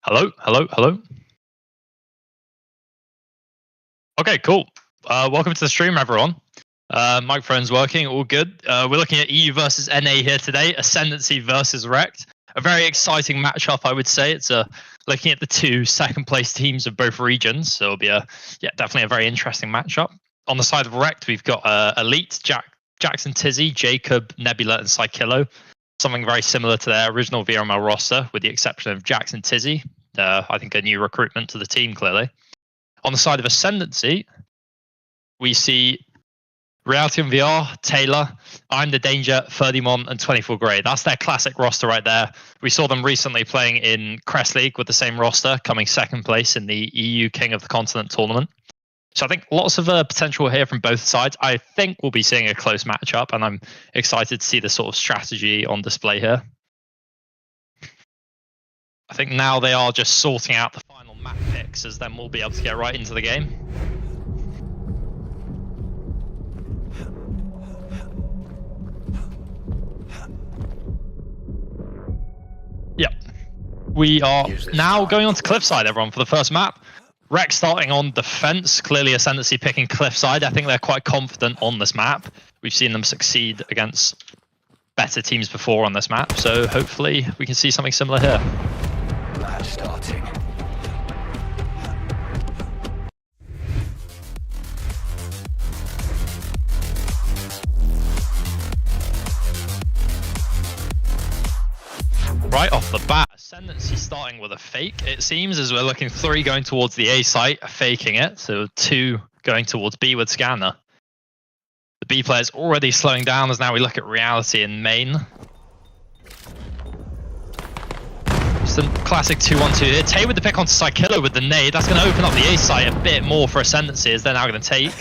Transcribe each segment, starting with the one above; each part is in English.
Hello, hello, hello. Okay, cool. Welcome to the stream, everyone. Microphone's working, all good. We're looking at EU versus NA here today. Ascendancy versus Rekt. A very exciting matchup, I would say. It's looking at the two second-place teams of both regions, so it'll be definitely a very interesting matchup. On the side of Rekt, we've got Elite, Jackson Tizzy, Jacob, Nebula, and Psykillo. Something very similar to their original VRML roster, with the exception of Jackson Tizzy. I think a new recruitment to the team, clearly. On the side of Ascendancy, we see Reality and VR, Taylor, I'm the Danger, Ferdimon, and 24 Grey. That's their classic roster right there. We saw them recently playing in Crest League with the same roster, coming second place in the EU King of the Continent tournament. So I think lots of potential here from both sides. I think we'll be seeing a close matchup, and I'm excited to see the sort of strategy on display here. I think now they are just sorting out the final map picks, as then we'll be able to get right into the game. Yep. We are now going on to Cliffside, everyone, for the first map. Rekt starting on defense, clearly Ascendancy picking Cliffside. I think they're quite confident on this map. We've seen them succeed against better teams before on this map, so hopefully we can see something similar here. Match starting. Right off the bat, Ascendancy starting with a fake, it seems, as we're looking 3 going towards the A site, faking it, so 2 going towards B with Scanner. The B player's already slowing down as now we look at Reality in main. Some classic 2-1-2 here. Tay with the pick onto Psykillo with the nade. That's going to open up the A site a bit more for Ascendancy, as they're now going to take.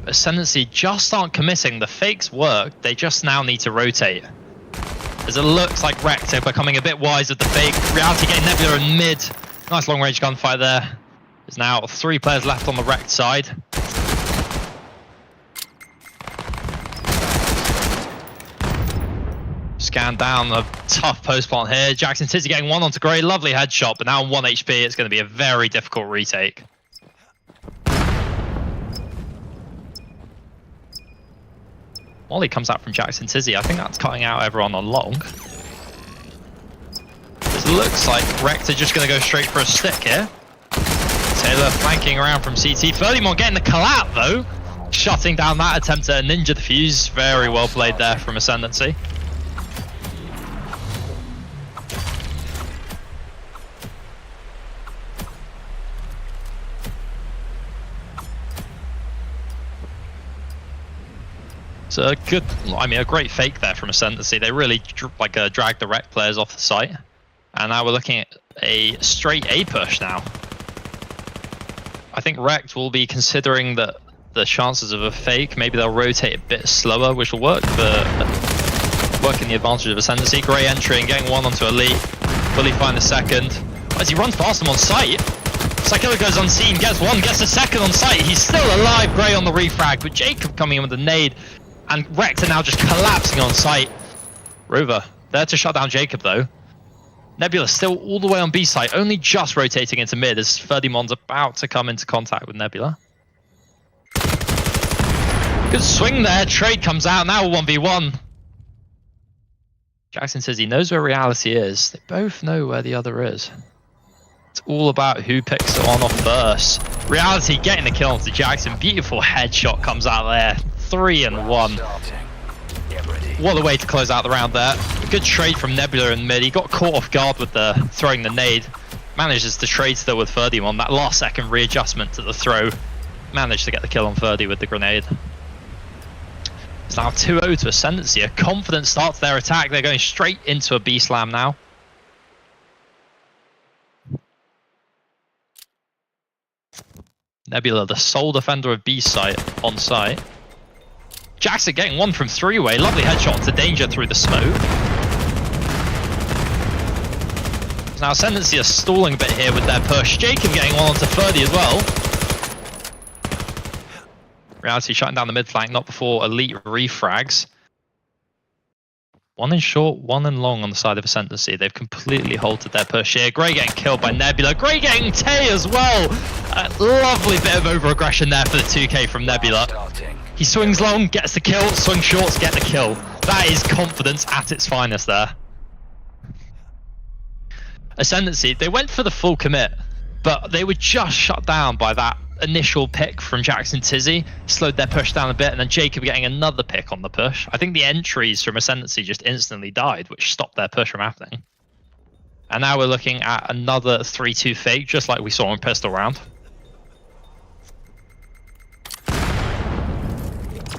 Ascendancy just aren't committing. The fakes work. They just now need to rotate. As it looks like Rekt are becoming a bit wise with the fake. Reality getting Nebula in mid. Nice long range gunfight there. There's now 3 players left on the Rekt side. Scan down a tough post plant here. Jackson Tizzy getting 1 onto Grey. Lovely headshot, but now on 1 HP, it's going to be a very difficult retake. Molly comes out from Jackson Tizzy. I think that's cutting out everyone on long. It looks like Rekt are just going to go straight for a stick here. Taylor flanking around from CT. Ferdimon getting the collab though. Shutting down that attempt at a ninja defuse. Very well played there from Ascendancy. It's a good, I mean, a great fake there from Ascendancy. They really dragged the Rekt players off the site. And now we're looking at a straight A push now. I think Rekt will be considering the chances of a fake. Maybe they'll rotate a bit slower, which will work in the advantage of Ascendancy. Grey entry and getting one onto Elite. Fully find the second. As he runs past him on site, Psykiller goes unseen, gets one, gets a second on site. He's still alive, Grey on the refrag, but Jacob coming in with a nade. And Rekt are now just collapsing on site. Rover there to shut down Jacob though. Nebula still all the way on B site, only just rotating into mid as Ferdimon's about to come into contact with Nebula. Good swing there, trade comes out, now 1v1. Jackson says he knows where reality is. They both know where the other is. It's all about who picks it on off first. Reality getting the kill onto Jackson. Beautiful headshot comes out there. 3 and 1. What a way to close out the round there. Good trade from Nebula in mid. He got caught off guard with throwing the nade. Manages to trade still with Ferdimon. That last second readjustment to the throw. Managed to get the kill on Ferdy with the grenade. It's now 2-0 to Ascendancy. A confident start to their attack. They're going straight into a B slam now. Nebula, the sole defender of B site, on site. Jackson getting one from 3-way. Lovely headshot to Danger through the smoke. Now Ascendancy are stalling a bit here with their push. Jacob getting one onto Ferdy as well. Reality shutting down the mid flank, not before Elite refrags. One in short, one in long on the side of Ascendancy. They've completely halted their push here. Grey getting killed by Nebula. Grey getting Tay as well. A lovely bit of over-aggression there for the 2K from Nebula. He swings long, gets the kill, swings shorts, get the kill. That is confidence at its finest there. Ascendancy, they went for the full commit, but they were just shut down by that initial pick from Jackson Tizzy. Slowed their push down a bit, and then Jacob getting another pick on the push. I think the entries from Ascendancy just instantly died, which stopped their push from happening. And now we're looking at another 3-2 fake, just like we saw in Pistol Round.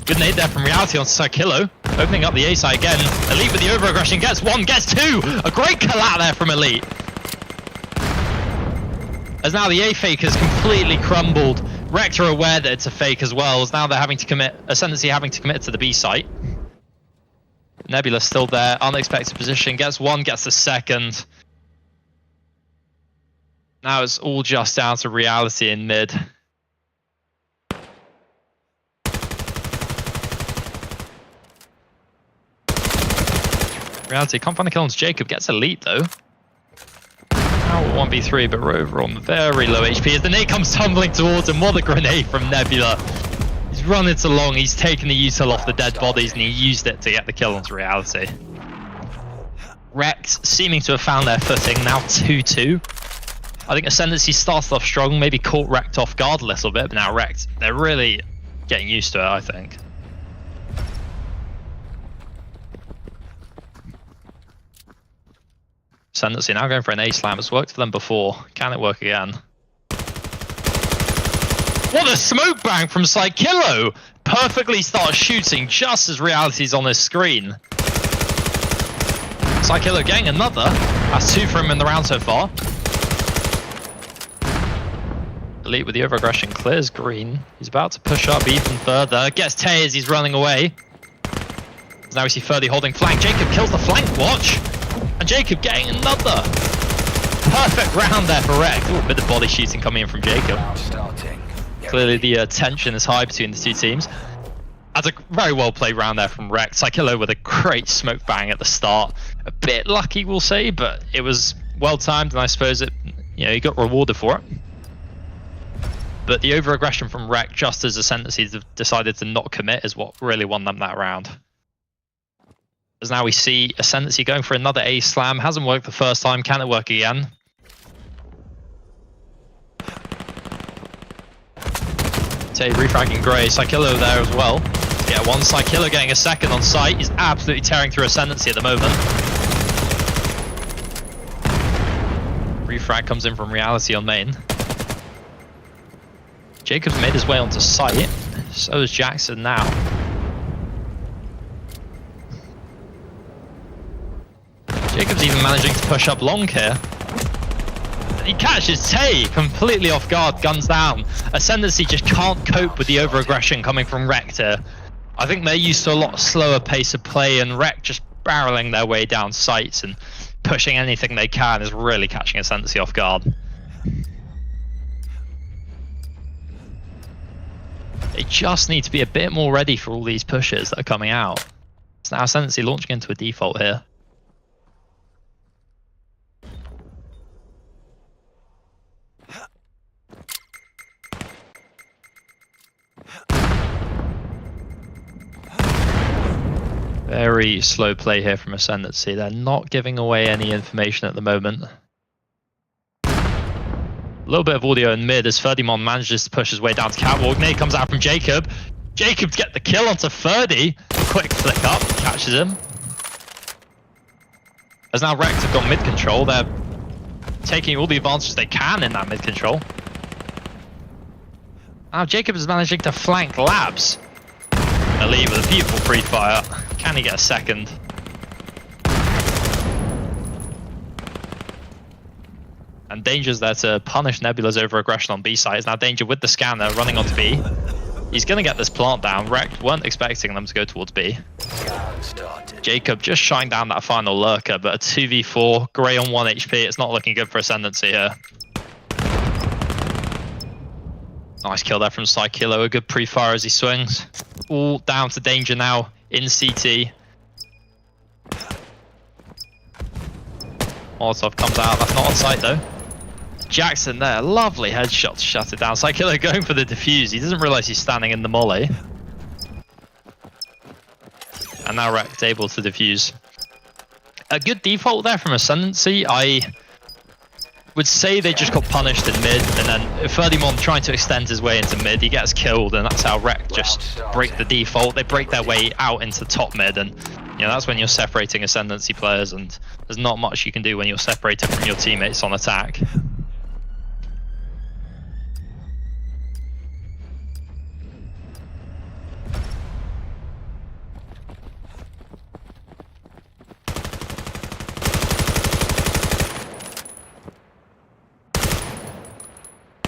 Good nade there from Reality on Psykillo. Opening up the A side again. Elite with the over-aggression. Gets one, gets two. A great kill out there from Elite. As now the A fake has completely crumbled. Rekt are aware that it's a fake as well. As now they're having to commit, Ascendancy having to commit to the B site. Nebula still there. Unexpected position. Gets one, gets the second. Now it's all just down to Reality in mid. Reality can't find the kill on Jacob, gets Elite though. Now 1v3, but Rover on very low HP as the nade comes tumbling towards him. What a grenade from Nebula. He's run it along, he's taken the util off the dead bodies and he used it to get the kill onto Reality. Rekt seeming to have found their footing, now 2-2. I think Ascendancy started off strong, maybe caught Rekt off guard a little bit, but now Rekt, they're really getting used to it, I think. Ascendancy now going for an A slam. It's worked for them before. Can it work again? What a smoke bang from Psykillo! Perfectly starts shooting just as Reality's on his screen. Psykillo getting another. That's 2 for him in the round so far. Elite with the over-aggression clears green. He's about to push up even further. Gets Tay as he's running away. Now we see Ferdy holding flank. Jacob kills the flank watch. And Jacob getting another. Perfect round there for Rekt. Ooh, a bit of body shooting coming in from Jacob. Clearly the tension is high between the two teams. That's a very well played round there from Rekt. Psykillo with a great smoke bang at the start. A bit lucky, we'll say, but it was well timed, and I suppose it, he got rewarded for it. But the over-aggression from Rekt, just as Ascendancy decided to not commit, is what really won them that round. As now we see Ascendancy going for another A slam. Hasn't worked the first time. Can it work again? Tay refragging Grey. Psykillo there as well. Yeah, one. Psykillo getting a second on site. He's absolutely tearing through Ascendancy at the moment. Refrag comes in from Reality on main. Jacob's made his way onto site. So is Jackson now. Jacob's even managing to push up long here. He catches Tay completely off guard, guns down. Ascendancy just can't cope with the over-aggression coming from Rekt here. I think they're used to a lot slower pace of play, and Rekt just barreling their way down sites and pushing anything they can is really catching Ascendancy off guard. They just need to be a bit more ready for all these pushes that are coming out. So now Ascendancy launching into a default here. Very slow play here from Ascendancy. They're not giving away any information at the moment. A little bit of audio in mid as Ferdimon manages to push his way down to catwalk. Nade comes out from Jacob. Jacob get the kill onto Ferdy. Quick flick up, catches him. As now Rekt have got mid control, they're taking all the advantages they can in that mid control. Now Jacob is managing to flank Labs. Ali with a beautiful free fire. Can he get a second? And Danger's there to punish Nebula's over-aggression on B side. It's now Danger with the scanner running onto B. He's going to get this plant down. Rekt weren't expecting them to go towards B. Jacob just shying down that final lurker, but a 2v4, Grey on 1 HP. It's not looking good for Ascendancy here. Nice kill there from Psykilo. A good pre-fire as he swings. All down to Danger now in CT. Molotov comes out. That's not on site though. Jackson there. Lovely headshot to shut it down. Psykilo going for the defuse. He doesn't realize he's standing in the molly. And now Rekt able to defuse. A good default there from Ascendancy. I would say they just got punished in mid, and then Ferdimon trying to extend his way into mid, he gets killed, and that's how Rekt just break the default. They break their way out into top mid, and you know that's when you're separating Ascendancy players, and there's not much you can do when you're separated from your teammates on attack.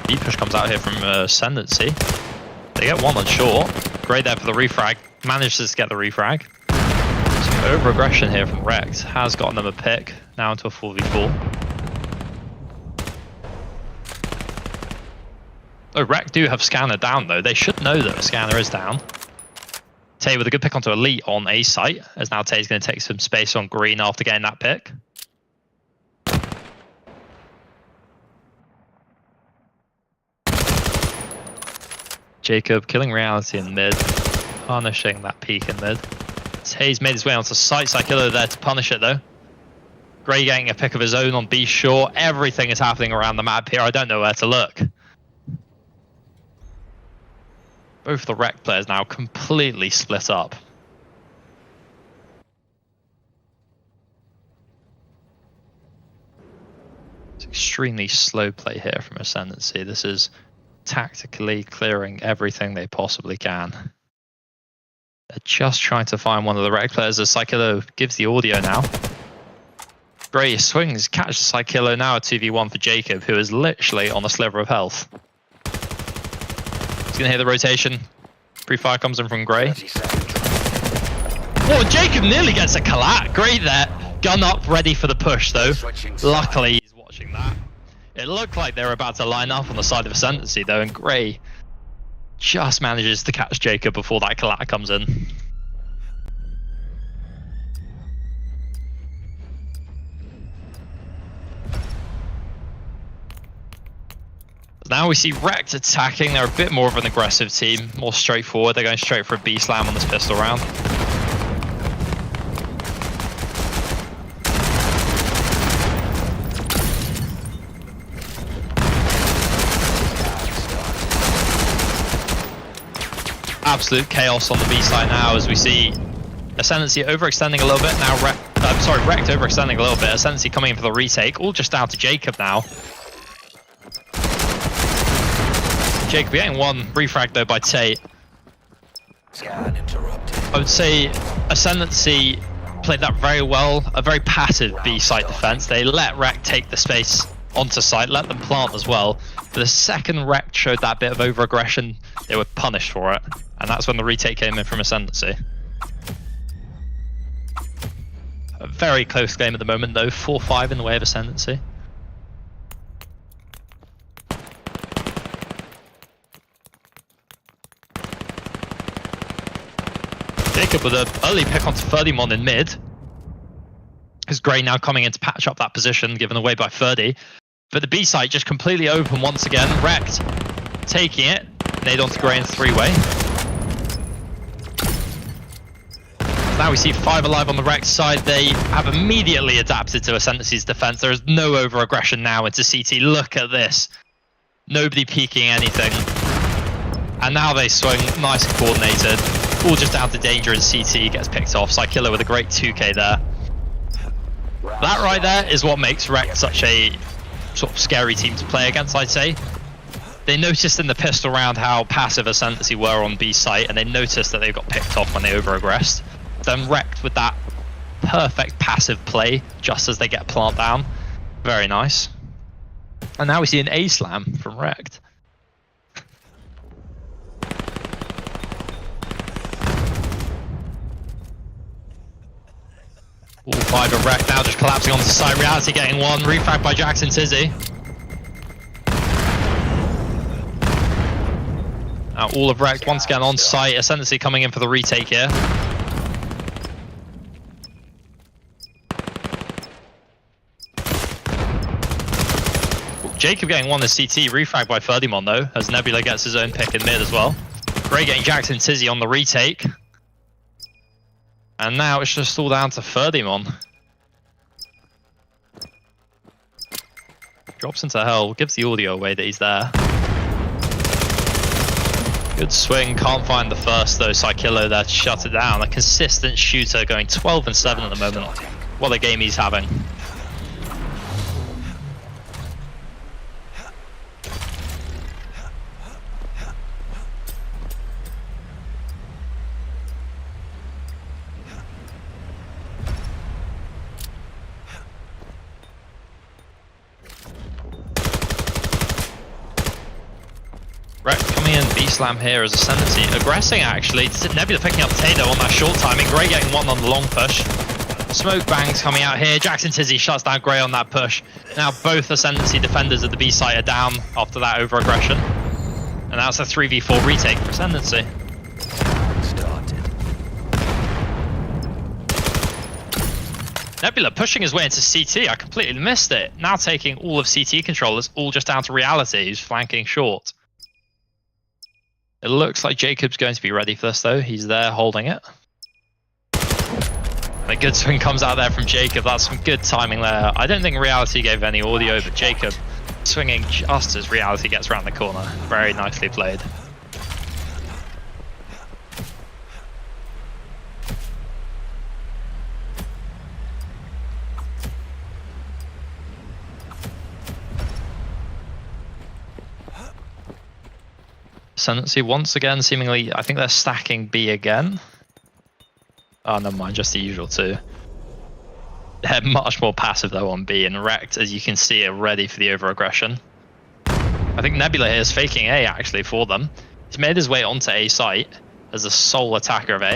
Deep push comes out here from Ascendancy. They get one on short. Great there for the refrag. Manages to get the refrag. Some over-aggression here from Rekt. Has gotten them a pick. Now into a 4v4. Oh, Rekt do have scanner down though. They should know that a scanner is down. Tay with a good pick onto Elite on A site. As now Tay's going to take some space on green after getting that pick. Jacob killing Reality in mid, punishing that peak in mid. Hayes made his way onto site. Psykilo there to punish it though. Grey getting a pick of his own on B short. Everything is happening around the map here. I don't know where to look. Both the Rekt players now completely split up. It's extremely slow play here from Ascendancy. This is tactically clearing everything they possibly can. They're just trying to find one of the Rekt players as Psykilo gives the audio now. Grey swings, catches Psykilo now, a 2v1 for Jacob, who is literally on a sliver of health. He's going to hear the rotation. Pre-fire comes in from Grey. Oh, Jacob nearly gets a collat. Great there. Gun up, ready for the push though. Luckily, he's watching that. It looked like they were about to line up on the side of Ascendancy though, and Grey just manages to catch Jacob before that collat comes in. Now we see Rekt attacking. They're a bit more of an aggressive team, more straightforward. They're going straight for a B slam on this pistol round. Absolute chaos on the B side now as we see Ascendancy overextending a little bit. Now Rekt overextending a little bit. Ascendancy coming in for the retake, all just down to Jacob now. Jacob getting one refrag though by Tate. I would say Ascendancy played that very well. A very passive B site defense. They let Rekt take the space onto site, let them plant as well. But the second Rekt showed that bit of over-aggression, they were punished for it. And that's when the retake came in from Ascendancy. A very close game at the moment though, 4-5 in the way of Ascendancy. Jacob with an early pick onto Ferdimon in mid. Because Grey now coming in to patch up that position, given away by Ferdy. But the B site just completely open once again. Rekt taking it. Nade onto Grey in three-way. Now we see 5 alive on the Rekt side. They have immediately adapted to Ascendancy's defense. There is no over-aggression now into CT. Look at this. Nobody peeking anything. And now they swing nice and coordinated. All just down to danger and CT gets picked off. Psykiller with a great 2k there. That right there is what makes Rekt such a sort of scary team to play against, I'd say. They noticed in the pistol round how passive Ascendancy were on B site, and they noticed that they got picked off when they over-aggressed. Then Rekt with that perfect passive play just as they get plant down. Very nice. And now we see an A slam from Rekt. All 5 of Rekt now just collapsing onto site. Reality getting one. Refrag by Jackson Tizzy. Now all of Rekt once again on site. Ascendancy coming in for the retake here. Jacob getting one as CT. Refrag by Ferdimon though, as Nebula gets his own pick in mid as well. Grey getting Jackson Tizzy on the retake. And now it's just all down to Ferdimon. Drops into hell, gives the audio away that he's there. Good swing, can't find the first though. Psykiller there to shut it down. A consistent shooter going 12 and 7 at the moment. What a game he's having. Rekt coming in, B-slam here as Ascendancy. Aggressing actually. Nebula picking up Tato on that short timing. Grey getting one on the long push. Smoke bangs coming out here. Jackson Tizzy shuts down Grey on that push. Now both Ascendancy defenders at the B site are down after that over-aggression. And that's a 3v4 retake for Ascendancy. Nebula pushing his way into CT. I completely missed it. Now taking all of CT control. It's all just down to Reality, who's flanking short. It looks like Jacob's going to be ready for this though. He's there holding it. And a good swing comes out there from Jacob. That's some good timing there. I don't think Reality gave any audio, but Jacob swinging just as Reality gets around the corner. Very nicely played. Ascendancy once again, seemingly, I think they're stacking B again. Oh, never mind, just the usual two. They're much more passive though on B, and Rekt, as you can see, are ready for the over-aggression. I think Nebula here is faking A actually for them. He's made his way onto A site as the sole attacker of A.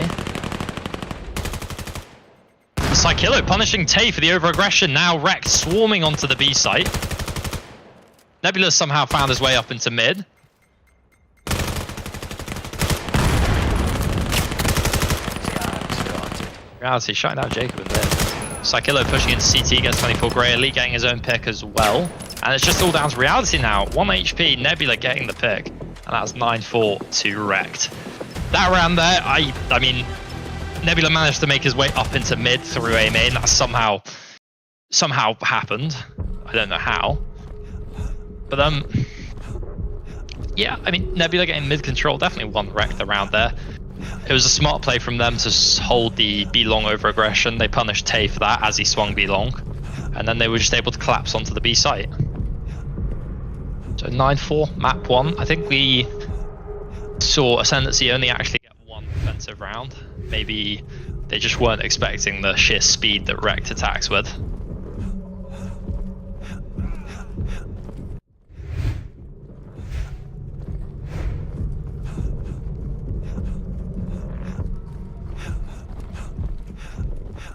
Psykiller punishing Tay for the over-aggression. Now Rekt swarming onto the B site. Nebula somehow found his way up into mid. Reality shutting down Jacob in mid. Psykiller pushing into CT, gets 24 Grey. Elite getting his own pick as well. And it's just all down to Reality now. 1 HP, Nebula getting the pick. And that's 9-4 to Rekt. That round there, I mean, Nebula managed to make his way up into mid through A main. That somehow happened. I don't know how. But yeah, I mean, Nebula getting mid control definitely won Rekt the round there. It was a smart play from them to hold the B long over aggression. They punished Tay for that as he swung B long, and then they were just able to collapse onto the B site. So 9-4, map 1. I think we saw Ascendancy only actually get one defensive round. Maybe They just weren't expecting the sheer speed that Rekt attacks with.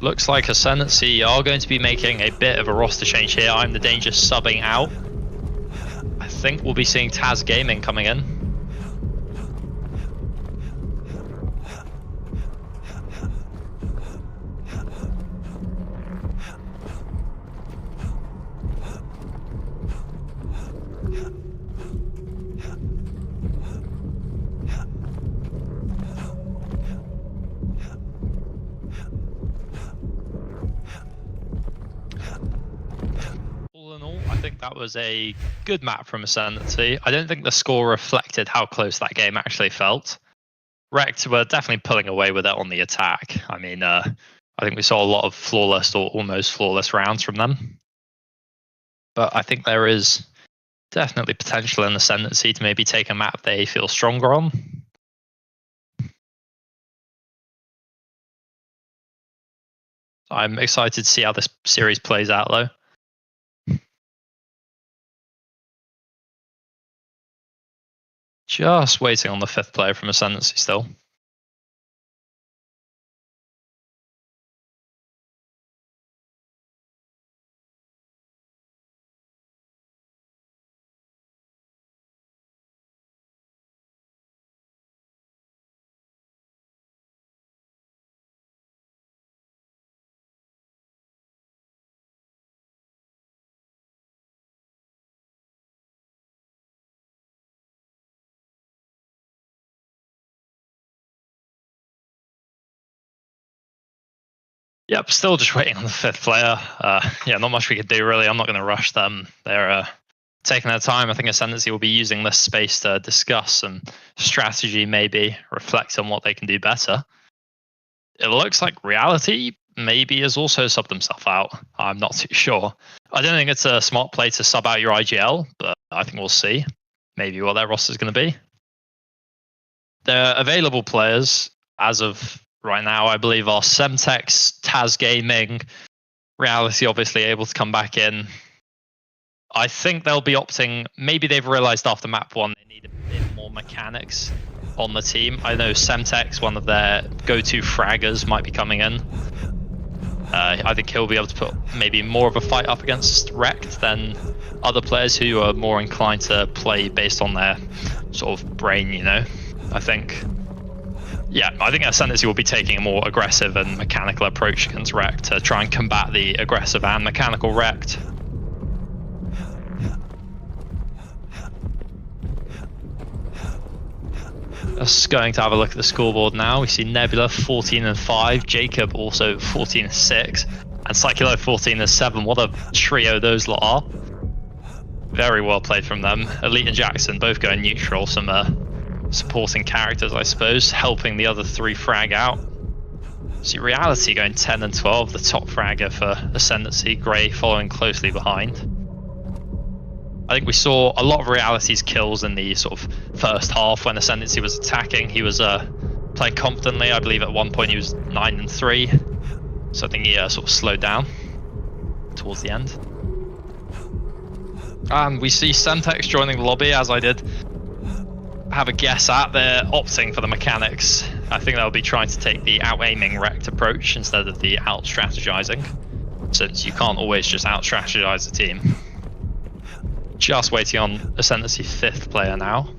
Looks like Ascendancy are going to be making a bit of a roster change here. I'm the Danger subbing out. I think we'll be seeing Taz Gaming coming in. All in all, I think that was a good map from Ascendancy. I don't think the score reflected how close that game actually felt. Rekt were definitely pulling away with it on the attack. I mean, I think we saw a lot of flawless or almost flawless rounds from them. But I think there is definitely potential in Ascendancy to maybe take a map they feel stronger on. I'm excited to see how this series plays out, though. Just waiting on the 5th player from Ascendancy still. Yep, still just waiting on the 5th player. Yeah, not much we could do really. I'm not going to rush them. They're taking their time. I think Ascendancy will be using this space to discuss some strategy, maybe reflect on what they can do better. It looks like Reality maybe has also subbed himself out. I'm not too sure. I don't think it's a smart play to sub out your IGL, but I think we'll see maybe what their roster is going to be. The available players as of right now, I believe, are Semtex, Taz Gaming, Reality obviously able to come back in. I think they'll be opting, maybe they've realized after map 1 they need a bit more mechanics on the team. I know Semtex, one of their go-to fraggers, might be coming in. I think he'll be able to put maybe more of a fight up against Rekt than other players who are more inclined to play based on their sort of brain, you know. I think Ascendancy will be taking a more aggressive and mechanical approach against Rekt to try and combat the aggressive and mechanical Rekt. Just going to have a look at the scoreboard now. We see Nebula 14-5, Jacob also 14-6, and Psychulo 14-7. What a trio those lot are. Very well played from them. Elite and Jackson both going neutral. Some supporting characters, I suppose, helping the other 3 frag out. See Reality going 10-12, the top fragger for Ascendancy. Grey following closely behind. I think we saw a lot of Reality's kills in the sort of first half when Ascendancy was attacking. He was playing confidently. I believe at one point he was 9-3. So I think he sort of slowed down towards the end. And we see Semtex joining the lobby, as I did have a guess at. They're opting for the mechanics. I think they'll be trying to take the out-aiming Rekt approach instead of the out-strategizing, since you can't always just out-strategize a team. Just waiting on Ascendancy 5th player now.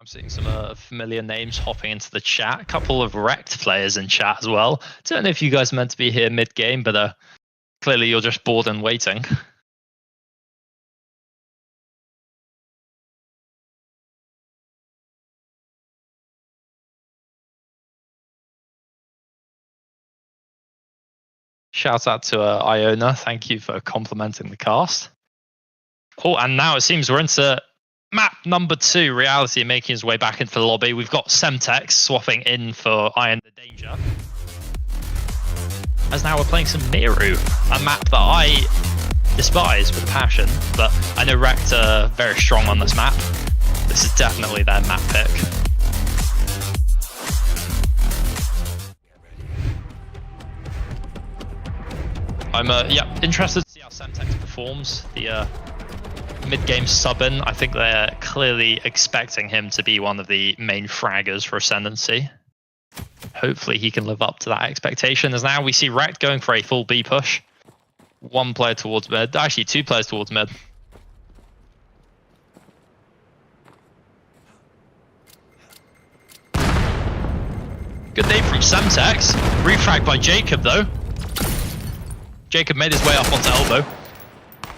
I'm seeing some familiar names hopping into the chat. A couple of Rekt players in chat as well. Don't know if you guys are meant to be here mid-game, but clearly you're just bored and waiting. Shout out to Iona. Thank you for complimenting the cast. Oh, and now it seems we're into map number 2, Reality, making his way back into the lobby. We've got Semtex swapping in for Iron the Danger. As now we're playing some Miru, a map that I despise with a passion, but I know Rekt are very strong on this map. This is definitely their map pick. I'm interested to see how Semtex performs. The mid-game sub-in, I think they're clearly expecting him to be one of the main fraggers for Ascendancy. Hopefully he can live up to that expectation, as now we see Rekt going for a full B push. 1 player towards mid, actually 2 players towards mid. Good name from Semtex. Refrag by Jacob though. Jacob made his way up onto elbow.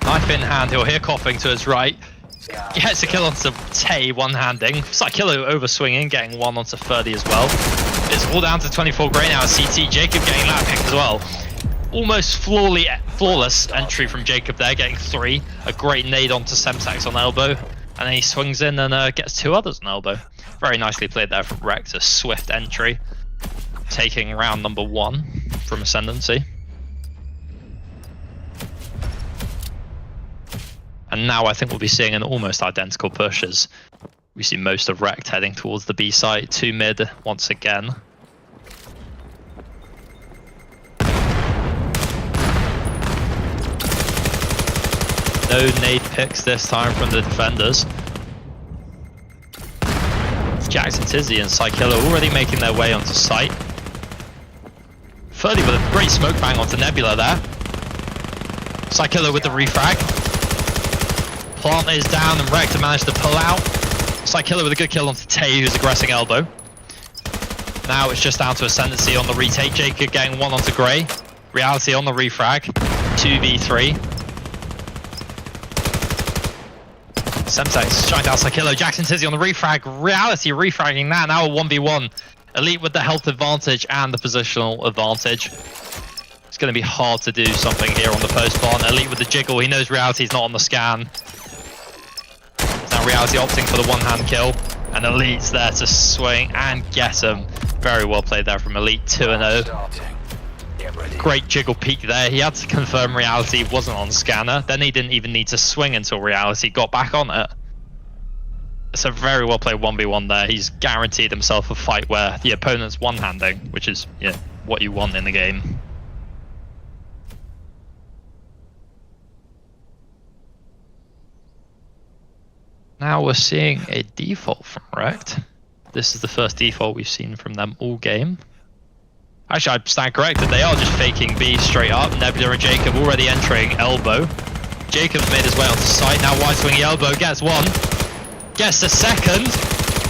Knife in hand, he'll hear coughing to his right. Gets a kill onto Tay, one-handing. Psychillo overswinging, getting 1 onto 30 as well. It's all down to 24 grey now. CT, Jacob getting that pick as well. Almost flawless entry from Jacob there, getting 3. A great nade onto Semtex on elbow. And then he swings in and gets 2 others on elbow. Very nicely played there from Rekt, a swift entry. Taking round number 1 from Ascendancy. And now I think we'll be seeing an almost identical push as we see most of Rekt heading towards the B site, 2 mid once again. No nade picks this time from the defenders. Jackson, Tizzy and Psychillo already making their way onto site. 30 with a great smoke bang onto Nebula there. Psychillo with the refrag. Plant is down and Rekt managed to pull out. Psychillo with a good kill onto Tay, who's aggressing elbow. Now it's just down to Ascendancy on the retake. Jacob getting 1 onto Grey. Reality on the refrag. 2v3. Semtex trying down Psychillo. Jackson Tizzy on the refrag. Reality refragging that. Now a 1v1. Elite with the health advantage and the positional advantage. It's going to be hard to do something here on the post plant. Elite with the jiggle. He knows Reality's not on the scan. Now Reality opting for the one-hand kill. And Elite's there to swing and get him. Very well played there from Elite. 2-0. Great jiggle peek there. He had to confirm Reality wasn't on scanner. Then he didn't even need to swing until Reality got back on it. It's a very well played 1v1 there. He's guaranteed himself a fight where the opponent's one-handing, which is what you want in the game. Now we're seeing a default from Rekt. This is the first default we've seen from them all game. Actually, I stand corrected. They are just faking B straight up. Nebula and Jacob already entering elbow. Jacob's made his way onto site. Now wide swinging elbow. Gets 1. Gets the second.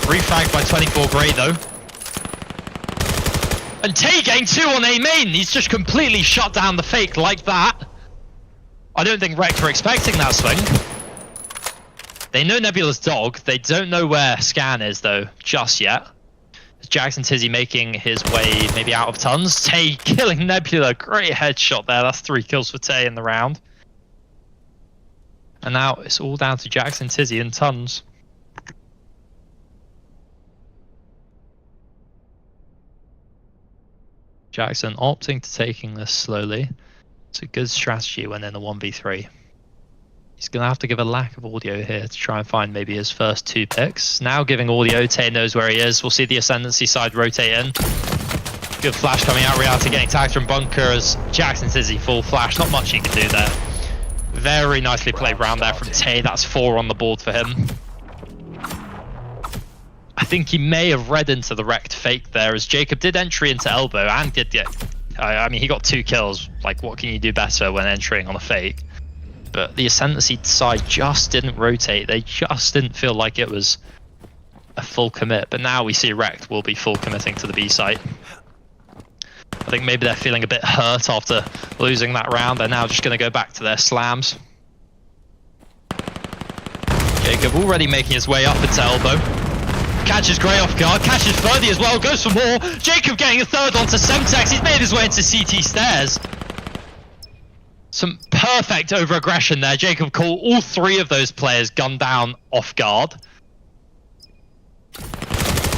Refragged by 24 Grey though. And Tay getting 2 on A main. He's just completely shut down the fake like that. I don't think Rekt were expecting that swing. They know Nebula's dog. They don't know where Scan is though, just yet. Jackson Tizzy making his way maybe out of tons. Tay killing Nebula. Great headshot there. That's 3 kills for Tay in the round. And now it's all down to Jackson Tizzy and tons. Jackson opting to taking this slowly. It's a good strategy when in a 1v3. He's going to have to give a lack of audio here to try and find maybe his first 2 picks. Now giving audio, Tay knows where he is. We'll see the Ascendancy side rotate in. Good flash coming out. Reality getting tagged from bunker as Jackson Tizzy full flash. Not much he can do there. Very nicely played round there from Tay. That's 4 on the board for him. I think he may have read into the Rekt fake there, as Jacob did entry into elbow and did get... I mean, he got 2 kills. Like, what can you do better when entering on a fake? But the Ascendancy side just didn't rotate. They just didn't feel like it was a full commit. But now we see Rekt will be full committing to the B site. I think maybe they're feeling a bit hurt after losing that round. They're now just going to go back to their slams. Jacob already making his way up into elbow. Catches Grey off guard, catches Ferdy as well, goes for more. Jacob getting a 3rd onto Semtex. He's made his way into CT stairs. Some perfect over-aggression there. Jacob caught all 3 of those players gunned down off guard.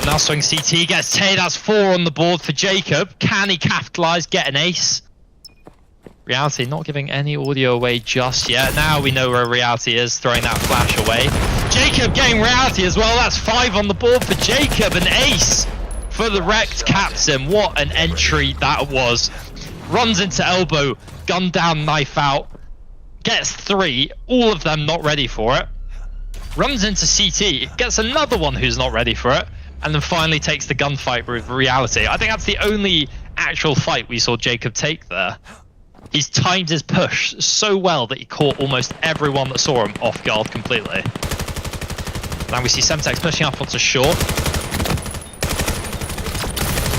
Now swing CT, gets Tay. That's 4 on the board for Jacob. Can he capitalize, get an ace? Reality not giving any audio away just yet. Now we know where Reality is, throwing that flash away. Jacob getting Reality as well. That's 5 on the board for Jacob. An ace for the Rekt captain. What an entry that was. Runs into elbow, gun down, knife out. Gets 3, all of them not ready for it. Runs into CT, gets another one who's not ready for it. And then finally takes the gunfight with Reality. I think that's the only actual fight we saw Jacob take there. He's timed his push so well that he caught almost everyone that saw him off guard completely. Now we see Semtex pushing up onto short.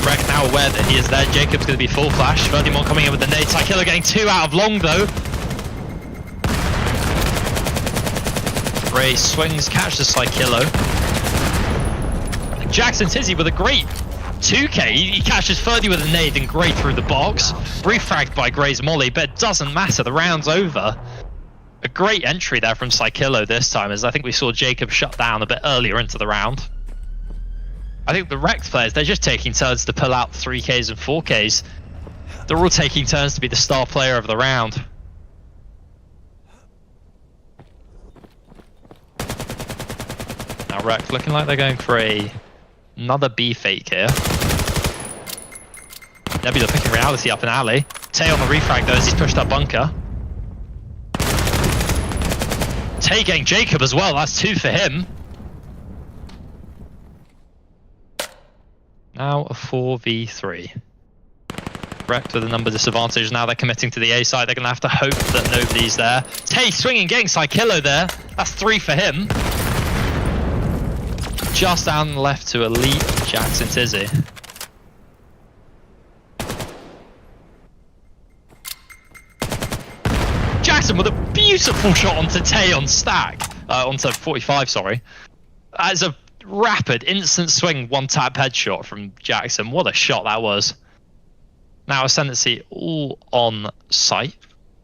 Rekt now aware that he is there. Jacob's going to be full flash. Ferdinand coming in with the nade. Psykiller getting 2 out of long though. Ray swings, catches Psykiller. Jackson Tizzy with a great 2k. He catches Ferdy with a nade and Gray through the box. Refragged by Gray's molly, but it doesn't matter. The round's over. A great entry there from Psykillo this time, as I think we saw Jacob shut down a bit earlier into the round. I think the Rekt players, they're just taking turns to pull out 3Ks and 4Ks. They're all taking turns to be the star player of the round. Now Rekt looking like they're going for another B fake here. Nebula picking Reality up in alley. Tay on the refrag though as he's pushed up bunker. Tay getting Jacob as well, that's 2 for him. Now a 4v3. Rekt with a number disadvantage. Now they're committing to the A side. They're going to have to hope that nobody's there. Tay swinging, getting Psykillo there. That's 3 for him. Just down left to Elite Jackson Tizzy. Jackson with a beautiful shot onto Tay on stack. Onto 45, sorry. That's a rapid, instant swing, 1-tap headshot from Jackson. What a shot that was. Now Ascendancy all on site.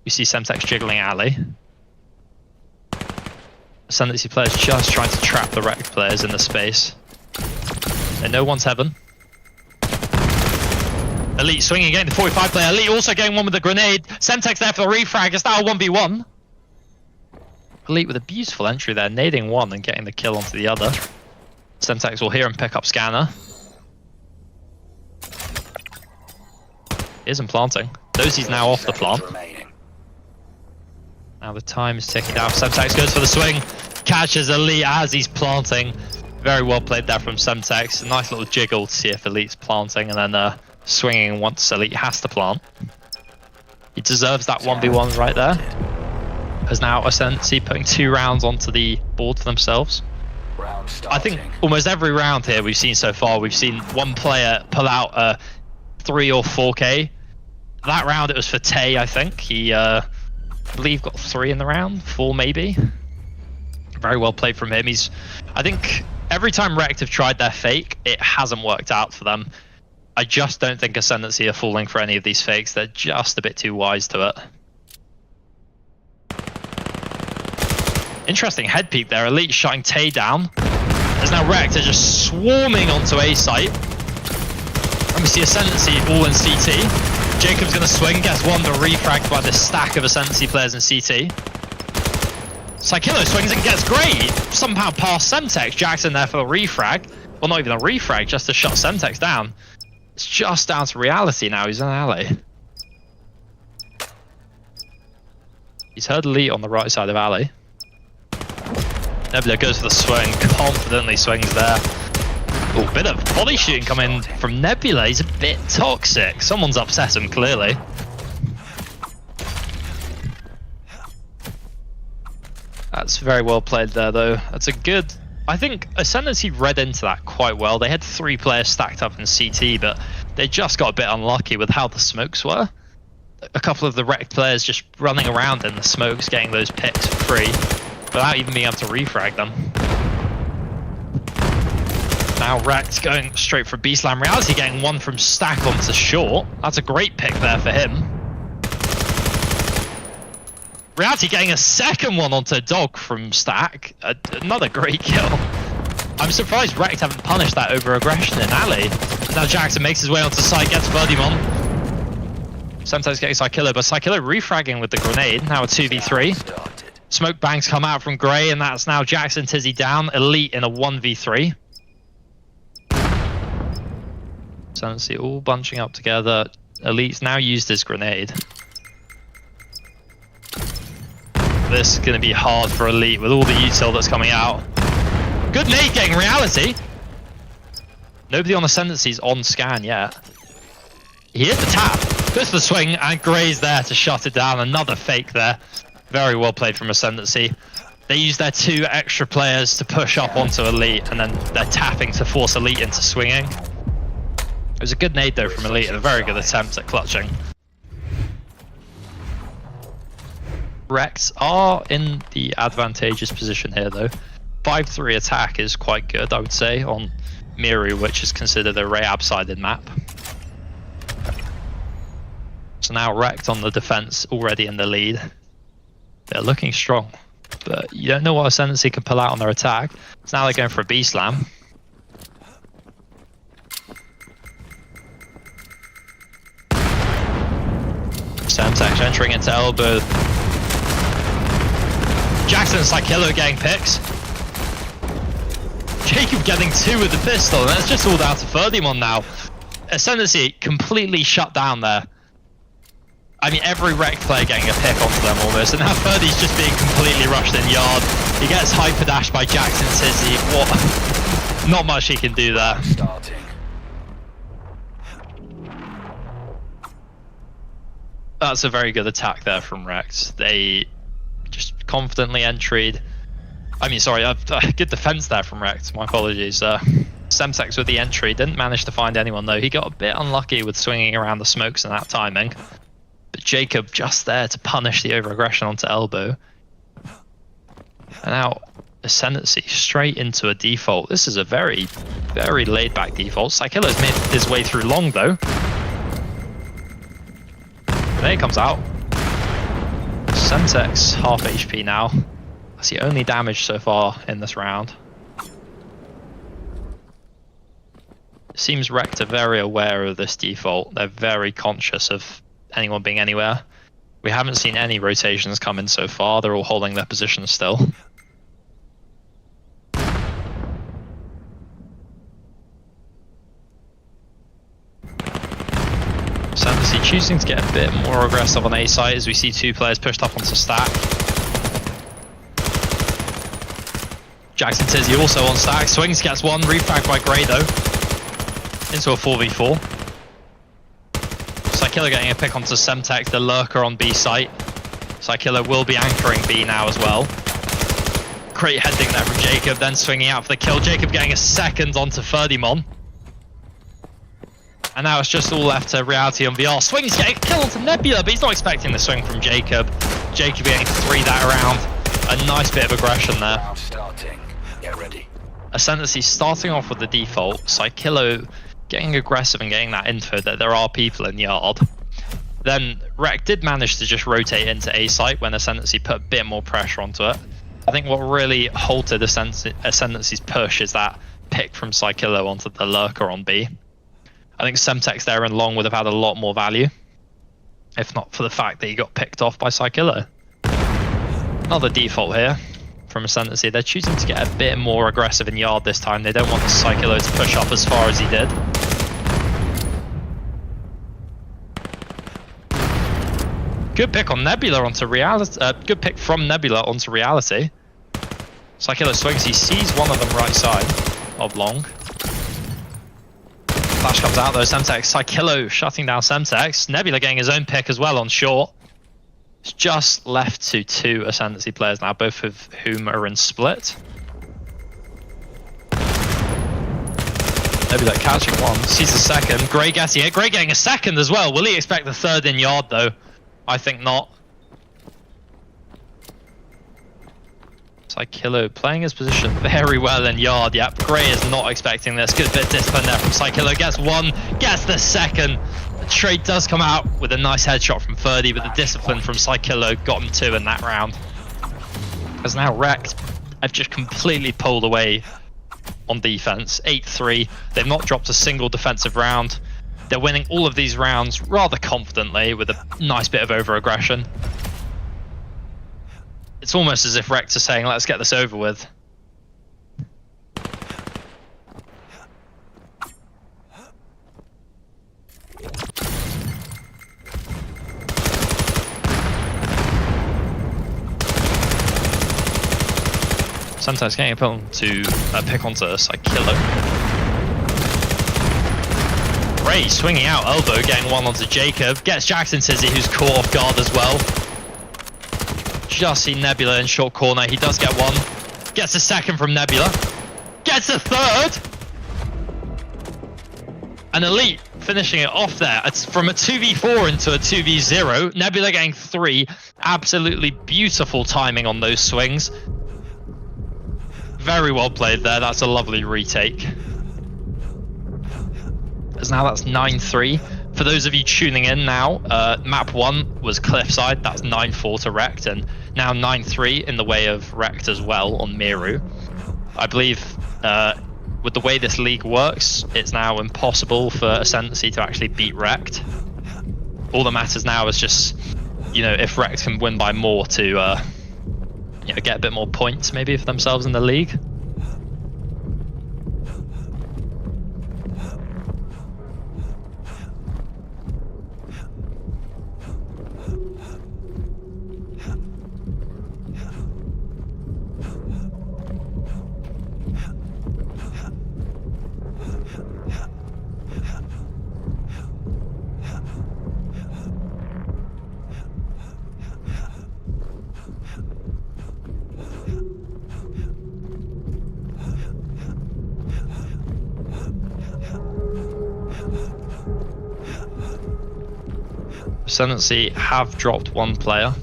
We see Semtex jiggling alley. Ascendancy players just trying to trap the Rekt players in the space. They know one's heaven. Elite swinging, getting the 45 player. Elite also getting one with the grenade. Semtex there for the refrag. It's now a 1v1. Elite with a beautiful entry there, nading one and getting the kill onto the other. Semtex will hear him pick up scanner. Isn't planting. Dosie's now off the plant. Now the time is ticking down. Semtex goes for the swing. Catches Elite as he's planting. Very well played there from Semtex. A nice little jiggle to see if Elite's planting and then swinging once Elite has to plant. He deserves that 1v1 right there. As now Ascendancy putting 2 rounds onto the board for themselves. I think almost every round here we've seen so far, we've seen one player pull out a 3 or 4k. That round it was for Tay, I think. He, I believe, got 3 in the round, 4 maybe. Very well played from him. I think every time Rekt have tried their fake, it hasn't worked out for them. I just don't think Ascendancy are falling for any of these fakes. They're just a bit too wise to it. Interesting head peek there. Elite shutting Tay down. As now Rekt are just swarming onto A site. And we see Ascendancy all in CT. Jacob's going to swing, gets one, but refragged by this stack of Ascendancy players in CT. Psykillo swings and gets great. Somehow past Semtex. Jackson there for the refrag. Well, not even a refrag, just to shut Semtex down. It's just down to Reality now. He's in alley. He's heard Elite on the right side of alley. Nebula goes for the swing, confidently swings there. Oh, bit of body shooting coming from Nebula. He's a bit toxic. Someone's upset him, clearly. That's very well played there, though. That's a good... I think Ascendancy read into that quite well. They had 3 players stacked up in CT, but they just got a bit unlucky with how the smokes were. A couple of the Rekt players just running around in the smokes, getting those picks for free, without even being able to refrag them. Now Rekt going straight for B-Slam. Reality getting one from stack onto short. That's a great pick there for him. Reality getting a second one onto Dog from Stack. Another great kill. I'm surprised Rekt haven't punished that over aggression in alley. Now Jackson makes his way onto site, gets Birdymon. Sometimes getting Psykiller, but Psykiller refragging with the grenade. Now a 2v3. Smoke bangs come out from Grey, and that's now Jackson Tizzy down. Elite in a 1v3. Ascendancy all bunching up together. Elite's now used his grenade. This is going to be hard for Elite with all the util that's coming out. Good nade getting Reality. Nobody on Ascendancy's on scan yet. He hit the tap, goes for the swing, and Grey's there to shut it down. Another fake there. Very well played from Ascendancy. They use their 2 extra players to push up onto Elite, and then they're tapping to force Elite into swinging. It was a good nade though from Elite, and a very good attempt at clutching. Rekt are in the advantageous position here though. 5-3 attack is quite good, I would say, on Miru, which is considered a Rayab-sided map. So now Rekt on the defense, already in the lead. They're looking strong, but you don't know what Ascendancy can pull out on their attack. So now they're going for a B-slam. Semtex entering into elbow. Jackson and Psykiller getting picks. Jacob getting 2 with the pistol, and that's just all down to Birdymon now. Ascendancy completely shut down there. I mean, every Rekt player getting a pick onto them almost, and now Birdie's just being completely rushed in yard. He gets hyper dashed by Jackson Tizzy. What? Not much he can do there. That's a very good attack there from Rekt. They just confidently entried. I mean, sorry, good defense there from Rekt. My apologies. Semtex with the entry, didn't manage to find anyone though. He got a bit unlucky with swinging around the smokes in that timing. But Jacob just there to punish the over-aggression onto elbow. And now Ascendancy straight into a default. This is a very, very laid-back default. Psykiller's made his way through long though. There he comes out. Semtex half HP now. That's the only damage so far in this round. Seems Rekt are very aware of this default. They're very conscious of anyone being anywhere. We haven't seen any rotations come in so far. They're all holding their positions still. Ascendancy choosing to get a bit more aggressive on A site as we see 2 players pushed up onto Stack. Jackson Tizzy also on Stack. Swings, gets 1. Refrag by Grey though. Into a 4v4. Psykiller getting a pick onto Semtex, the lurker on B site. Psykiller will be anchoring B now as well. Great heading there from Jacob, then swinging out for the kill. Jacob getting a second onto Birdymon. And now it's just all left to Reality on VR. Swings getting a kill onto Nebula, but he's not expecting the swing from Jacob. Jacob getting 3 that round. A nice bit of aggression there. Starting. Get ready. Ascendancy starting off with the default. Psykiller getting aggressive and getting that info that there are people in yard. Then Rekt did manage to just rotate into A site when Ascendancy put a bit more pressure onto it. I think what really halted Ascendancy's push is that pick from Psykiller onto the lurker on B. I think Semtex there and long would have had a lot more value, if not for the fact that he got picked off by Psykiller. Another default here from Ascendancy. They're choosing to get a bit more aggressive in yard this time. They don't want the Psykiller to push up as far as he did. Good pick on Nebula onto Reality. Good pick from Nebula onto Reality. Psykiller swings. He sees one of them right side of long. Flash comes out though. Semtex. Psykiller shutting down Semtex. Nebula getting his own pick as well on short. It's just left to 2 Ascendancy players now, both of whom are in split. Nebula catching 1. Sees the second. Grey getting it. Grey getting a second as well. Will he expect the 3rd in yard though? I think not. Psykiller playing his position very well in yard. Yep, Grey is not expecting this. Good bit of discipline there from Psykiller. Gets 1, gets the second. The trade does come out with a nice headshot from 30, but the discipline from Psykillo got him 2 in that round. As now Rekt have just completely pulled away on defense. 8-3. They've not dropped a single defensive round. They're winning all of these rounds rather confidently with a nice bit of over-aggression. It's almost as if Rekt are saying, let's get this over with. Sometimes getting a to pick onto Psykillo. Ray swinging out elbow, getting one onto Jacob. Gets Jackson Tizzy, who's caught off guard as well. Just see Nebula in short corner. He does get one. Gets a second from Nebula. Gets a third. And Elite finishing it off there. It's from a 2v4 into a 2v0. Nebula getting 3. Absolutely beautiful timing on those swings. Very well played there. That's a lovely retake. As now that's 9-3. For those of you tuning in now, map 1 was Cliffside. That's 9-4 to Rekt, and now 9-3 in the way of Rekt as well on Miru. I believe with the way this league works, it's now impossible for Ascendancy to actually beat Rekt. All that matters now is just, if Rekt can win by more to get a bit more points maybe for themselves in the league. Ascendancy have dropped 1 player,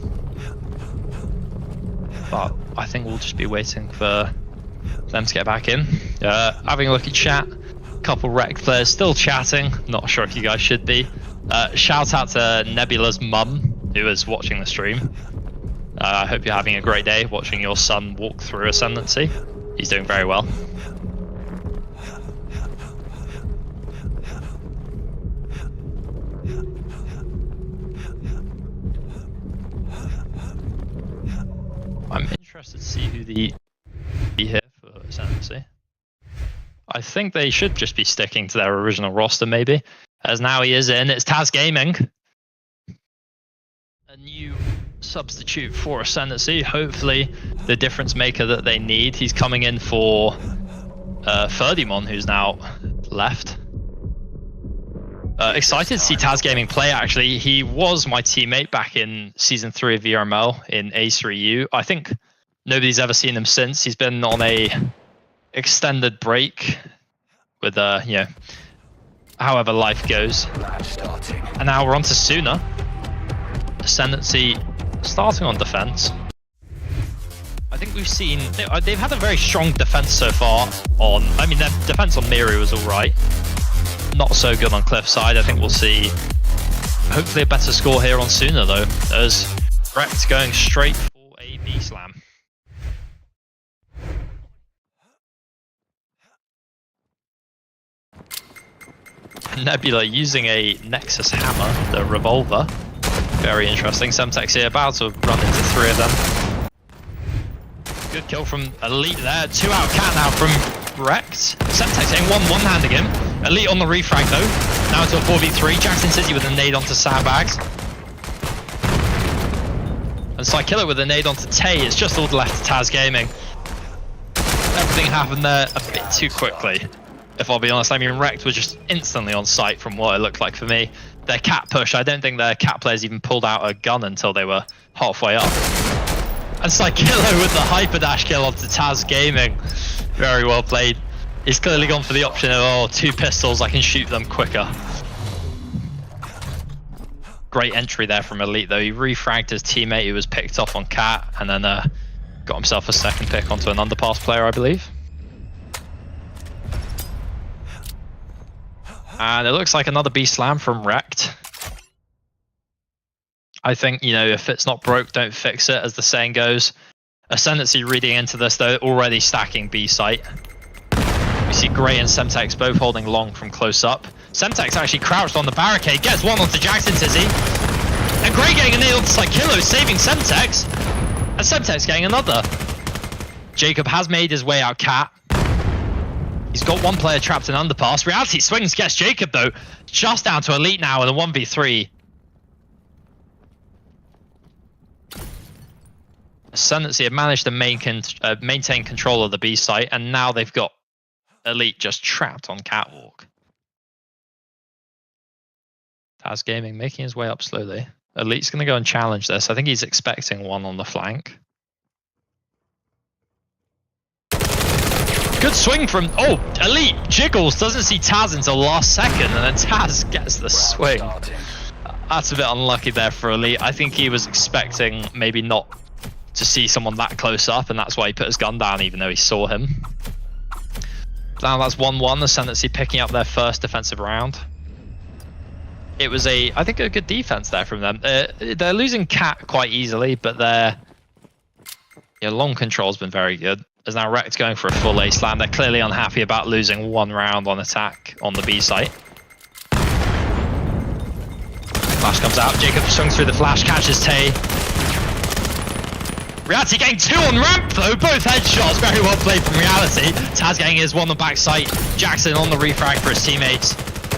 but I think we'll just be waiting for them to get back in. Having a look at chat, a couple Rekt players still chatting, not sure if you guys should be. Shout out to Nebula's mum, who is watching the stream. I hope you're having a great day watching your son walk through Ascendancy. He's doing very well. I'm interested to see who the be here for Ascendancy. I think they should just be sticking to their original roster maybe, as now he is in. It's Taz Gaming, a new substitute for Ascendancy, hopefully the difference maker that they need. He's coming in for Ferdimon, who's now left. Excited to see Taz Gaming play, actually. He was my teammate back in Season 3 of VRML in A3U. I think nobody's ever seen him since. He's been on a extended break with, however life goes. And now we're on to Suna. Ascendancy starting on defense. I think we've seen... They've had a very strong defense so far on... I mean, their defense on Miru was alright. Not so good on Cliffside. I think we'll see hopefully a better score here on Suna though, as Rekt going straight for a B-slam. Nebula using a Nexus hammer, the revolver. Very interesting. Semtex here about to run into 3 of them. Good kill from Elite there. 2 out cat now from Rekt. Semtex getting one-handing him. Elite on the refrag though. Now into a 4v3. Jackson City with a nade onto Sandbags. And Psykillo with a nade onto Tay. It's just all left to Taz Gaming. Everything happened there a bit too quickly, if I'll be honest. I mean, Rekt were just instantly on site from what it looked like for me. Their cat push, I don't think their cat players even pulled out a gun until they were halfway up. And Psykillo with the hyper dash kill onto Taz Gaming. Very well played. He's clearly gone for the option of, 2 pistols, I can shoot them quicker. Great entry there from Elite though. He refragged his teammate who was picked off on cat, and then got himself a second pick onto an underpass player, I believe. And it looks like another B slam from Rekt. I think, you know, if it's not broke, don't fix it, as the saying goes. Ascendancy reading into this, though, already stacking B site. We see Gray and Semtex both holding long from close up. Semtex actually crouched on the barricade, gets one onto Jackson Tizzy. And Gray getting a nail onto Psychillo, saving Semtex. And Semtex getting another. Jacob has made his way out Cat. He's got one player trapped in underpass. Reality swings, gets Jacob though. Just down to Elite now in a 1v3. Ascendancy have managed to maintain control of the B site, and now they've got Elite just trapped on Catwalk. Taz Gaming making his way up slowly. Elite's going to go and challenge this. I think he's expecting one on the flank. Good swing from... Oh, Elite jiggles, doesn't see Taz until last second, and then Taz gets the swing. That's a bit unlucky there for Elite. I think he was expecting maybe not to see someone that close up, and that's why he put his gun down even though he saw him. Now that's 1-1, Ascendancy picking up their first defensive round. It was I think a good defense there from them. They're losing Cat quite easily, but their long control's been very good. As now Rekt going for a full A slam. They're clearly unhappy about losing one round on attack on the B site. Flash comes out. Jacob swings through the flash, catches Tay. Reality getting two on ramp though, both headshots, very well played from Reality. Taz getting his one on the back site. Jackson on the refrag for his teammates.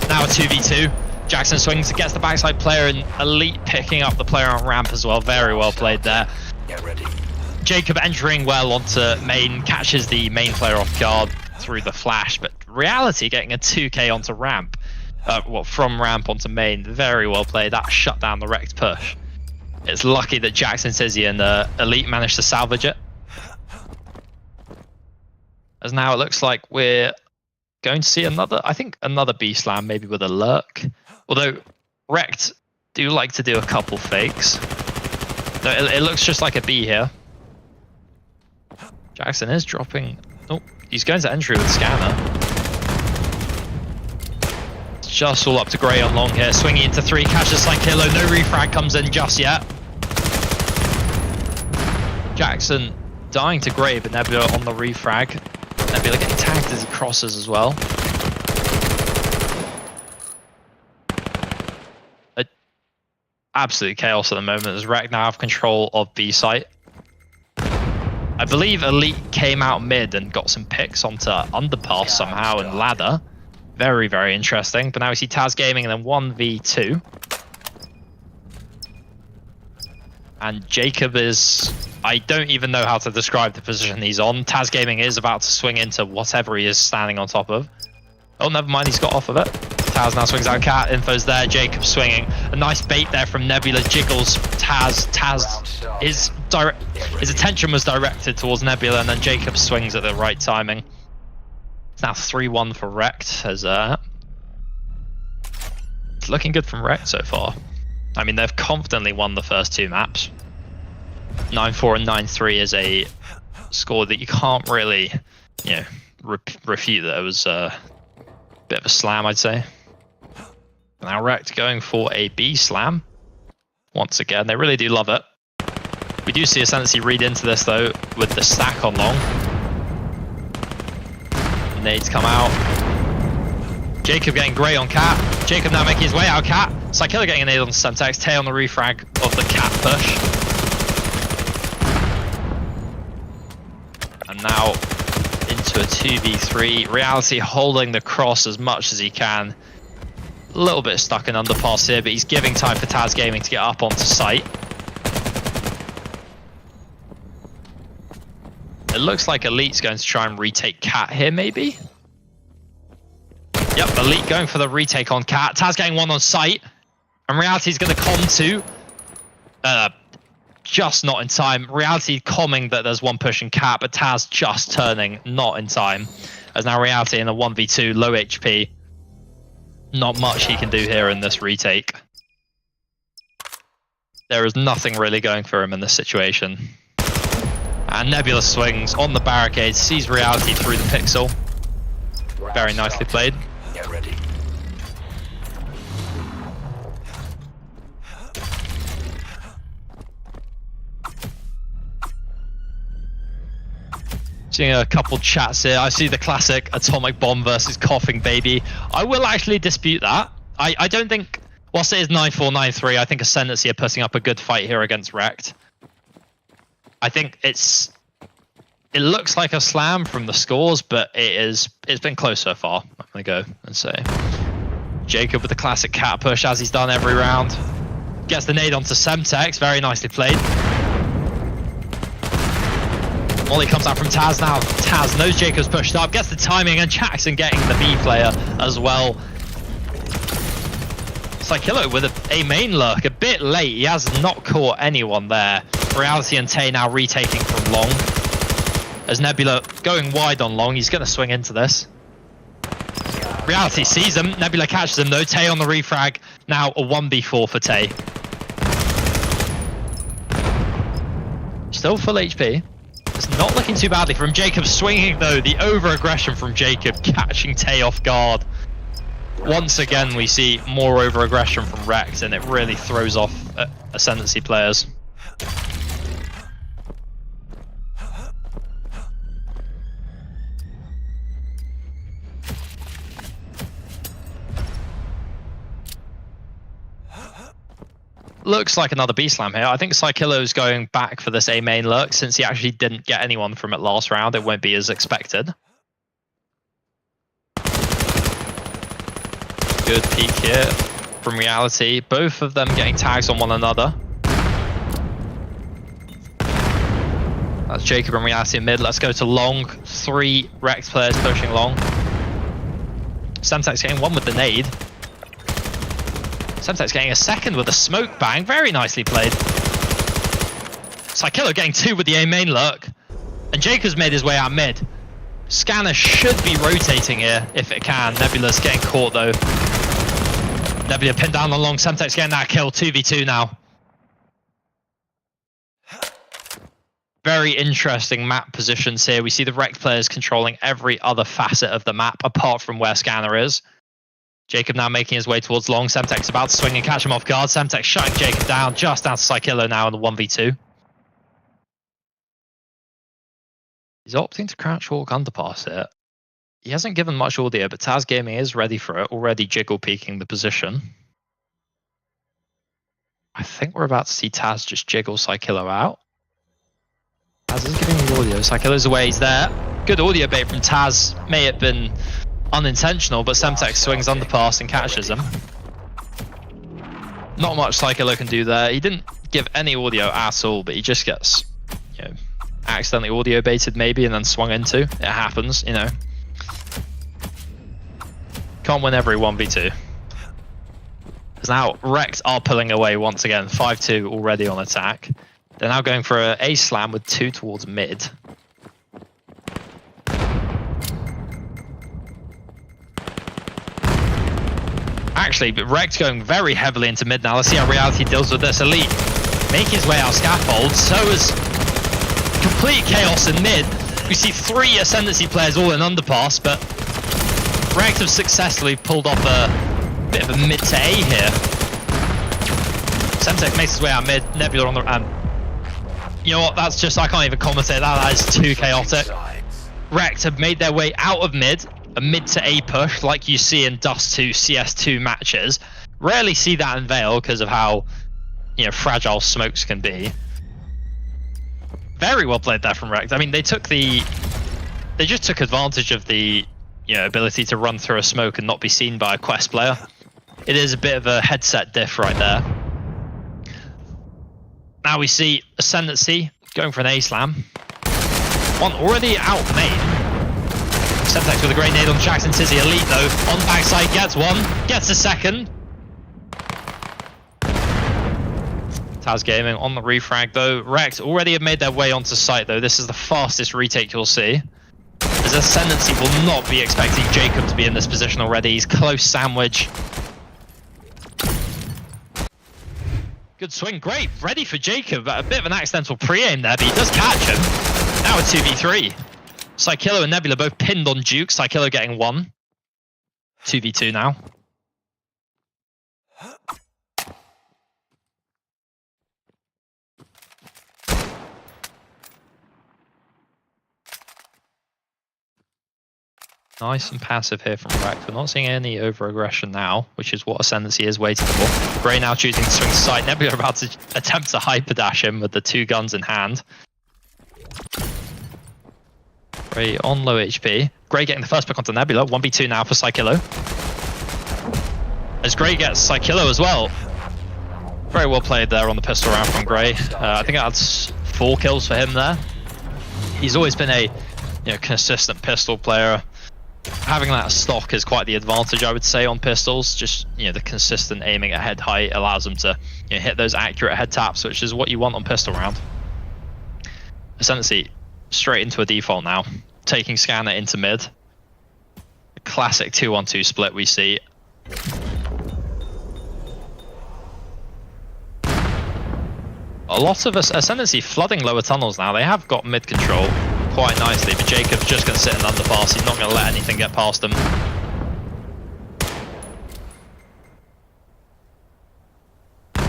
Now a 2v2. Jackson swings and gets the backside player, and Elite picking up the player on ramp as well. Very well played there. Get ready. Jacob entering well onto main, catches the main player off guard through the flash, but Reality getting a 2k onto ramp. From ramp onto main. Very well played. That shut down the Rekt push. It's lucky that Jackson Tizzy and Elite managed to salvage it. As now it looks like we're going to see another B slam, maybe with a lurk. Although Rekt do like to do a couple fakes. No, it looks just like a B here. Jackson is dropping. Oh, he's going to entry with scanner. It's just all up to Gray on long here, swinging into 3, catches Psychillo. No refrag comes in just yet. Jackson dying to Gray, but Nebula on the refrag. Nebula getting tagged as he crosses as well. Absolute chaos at the moment as Rekt now have control of B site. I believe Elite came out mid and got some picks onto underpass somehow and ladder. Very, very interesting. But now we see Taz Gaming and then 1v2. And Jacob is... I don't even know how to describe the position he's on. Taz Gaming is about to swing into whatever he is standing on top of. Oh, never mind, he's got off of it. Taz now swings out Cat, info's there, Jacob swinging. A nice bait there from Nebula, jiggles Taz. His attention was directed towards Nebula, and then Jacob swings at the right timing. It's now 3-1 for Rekt, as it's looking good from Rekt so far. I mean, they've confidently won the first 2 maps. 9-4 and 9-3 is a score that you can't really, refute. That it was a bit of a slam, I'd say. Now Rekt going for a B slam. Once again, they really do love it. We do see Ascendancy read into this though, with the stack on long. Nades come out. Jacob getting Gray on Cat. Jacob now making his way out Cat. Psychillo getting a nade on Semtex. Tay on the refrag of the Cat push. And now into a 2v3. Reality holding the cross as much as he can. A little bit stuck in underpass here, but he's giving time for Taz Gaming to get up onto site. It looks like Elite's going to try and retake Cat here, maybe? Yep, Elite going for the retake on Cat. Taz getting one on site. And Reality's going to com too. Just not in time. Reality comming that there's one pushing Cat, but Taz just turning not in time. As now Reality in a 1v2, low HP. Not much he can do here in this retake. There is nothing really going for him in this situation. And Nebula swings on the barricade, sees Reality through the pixel. Very nicely played. Get ready. Seeing a couple chats here. I see the classic atomic bomb versus coughing baby. I will actually dispute that. I don't think, whilst it is 9-4, 9-3, I think Ascendancy are putting up a good fight here against Rekt. I think it looks like a slam from the scores, but it's been close so far. I'm gonna go and say Jacob with the classic cat push as he's done every round. Gets the nade onto Semtex, very nicely played. Molly comes out from Taz now. Taz knows Jacob's pushed up, gets the timing, and Jackson getting the B player as well. Psychillo with a main lurk, a bit late. He has not caught anyone there. Reality and Tay now retaking from long. As Nebula going wide on long, he's going to swing into this. Reality sees him, Nebula catches him though. Tay on the refrag, now a 1v4 for Tay. Still full HP. It's not looking too badly from Jacob swinging though. The over-aggression from Jacob catching Tay off guard. Once again, we see more over-aggression from Rekt, and it really throws off Ascendancy players. Looks like another B-slam here. I think Psychillo's going back for this A main lurk since he actually didn't get anyone from it last round. It won't be as expected. Good peek here from Reality. Both of them getting tags on one another. That's Jacob and Reality in mid. Let's go to long. 3 Rekt players pushing long. Semtex getting one with the nade. Semtex getting a second with a smoke bang. Very nicely played. Psychillo getting 2 with the A main lurk. And Jacob's made his way out mid. Scanner should be rotating here if it can. Nebula's getting caught though. Nebula pinned down on long. Semtex getting that kill. 2v2 now. Very interesting map positions here. We see the Rekt players controlling every other facet of the map apart from where Scanner is. Jacob now making his way towards long. Semtex about to swing and catch him off guard. Semtex shutting Jacob down, just down to Psychillo now in the 1v2. He's opting to crouch walk underpass it. He hasn't given much audio, but Taz Gaming is ready for it, already jiggle peeking the position. I think we're about to see Taz just jiggle Psychillo out. Taz is giving the audio. Psychillo's away, he's there. Good audio bait from Taz. May have been unintentional, but Semtex swings underpass and catches him. Not much Psychillo can do there. He didn't give any audio at all, but he just gets, you know, accidentally audio baited maybe and then swung into. It happens, you know. Can't win every 1v2. Because now Rekt are pulling away once again. 5-2 already on attack. They're now going for an A slam with 2 towards mid. Actually, but Rekt going very heavily into mid now. Let's see how Reality deals with this. Elite making his way out scaffold. So is complete chaos in mid. We see 3 Ascendancy players all in underpass, but Rekt have successfully pulled off a bit of a mid to A here. Semtex makes his way out mid. Nebula on the... you know what? That's just... I can't even commentate that. That is too chaotic. Rekt have made their way out of mid. A mid to A push like you see in Dust 2 CS2 matches. Rarely see that in Veil because of how, you know, fragile smokes can be. Very well played there from Rekt. I mean, they just took advantage of the, you know, ability to run through a smoke and not be seen by a quest player. It is a bit of a headset diff right there. Now we see Ascendancy going for an A slam. One already out main. Semtex with a great nade on Jackson Tizzy. Elite though, on backside gets one, gets a second. Taz Gaming on the refrag though. Rekt already have made their way onto site though. This is the fastest retake you'll see. As Ascendancy will not be expecting Jacob to be in this position already. He's close sandwich. Good swing, great, ready for Jacob. A bit of an accidental pre-aim there, but he does catch him. Now a 2v3. Psychillo and Nebula both pinned on Duke. Psychillo getting 1. 2v2 now. Nice and passive here from Rekt. We're not seeing any over-aggression now, which is what Ascendancy is waiting for. Grey now choosing to swing side. Nebula about to attempt to hyper-dash him with the 2 guns in hand. Grey on low HP. Grey getting the first pick onto Nebula. 1v2 now for Psykillo. As Grey gets Psykillo as well. Very well played there on the pistol round from Grey. I think that's 4 kills for him there. He's always been a consistent pistol player. Having that stock is quite the advantage, I would say, on pistols. Just the consistent aiming at head height allows them to hit those accurate head taps, which is what you want on pistol round. Ascendancy straight into a default now, taking Scanner into mid. A classic 2-1-2 split we see. A lot of Ascendancy flooding lower tunnels now. They have got mid control quite nicely, but Jacob's just going to sit in underpass. He's not going to let anything get past him.